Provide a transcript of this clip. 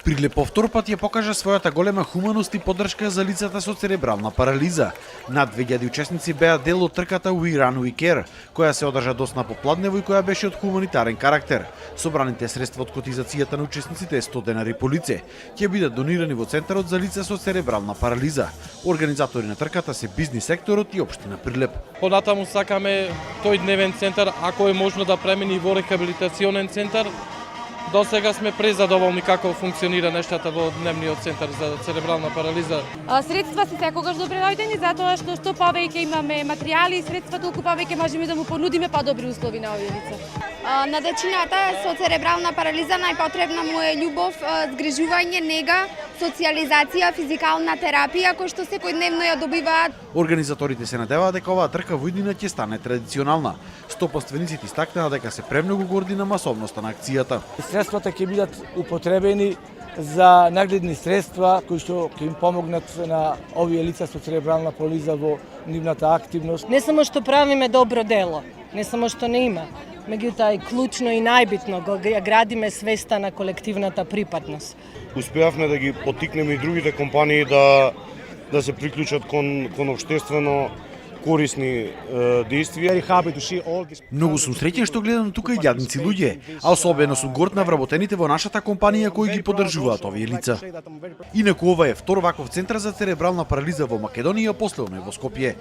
Прилеп по втор пат ја покажа својата голема хуманост и поддршка за лицата со церебрална парализа. Над 2000 учесници беа дел од трката We Run We Care, која се одржа доцна попладнево и која беше од хуманитарен карактер. Собраните средства од котизацијата на учесниците е 100 денари по лице, ќе бидат донирани во Центарот за лица со церебрална парализа. Организатори на трката се бизнис секторот и општина Прилеп. Понатаму сакаме тој дневен центар, ако е можно да премени во рехабилитационен центар. До сега сме презадоволни како функционира нештата во дневниот центар за церебрална парализа. Средства се секогаш добредојдени затоа што повеќе имаме материјали и средства, толку повеќе можеме да му понудиме подобри услови на овие лица. На дечината со церебрална парализа најпотребна му е љубов, згрижување, нега, социјализација, физикална терапија, кој што секојдневно ја добиваат. Организаторите се надеваат дека оваа трка во иднина ќе стане традиционална. Стопанствениците истакнаа дека се премногу горди на масовноста на акцијата. Средствата ќе бидат употребени за нагледни средства кои што ќе им помогнат на овие лица со церебрална парализа во нивната активност. Не само што правиме добро дело, не само што не има, меѓутоа и клучно и најбитно го градиме свеста на колективната припадност. Успеавме да ги поттикнеме и другите компании да се приклучат кон општествено корисни действија. Многу сум среќен што гледам тука и јадници луѓе, а особено сум горд на вработените во нашата компанија кои ги поддржуваат овие лица. Инаку ова е втор ваков центар за церебрална парализа во Македонија после оној во Скопје.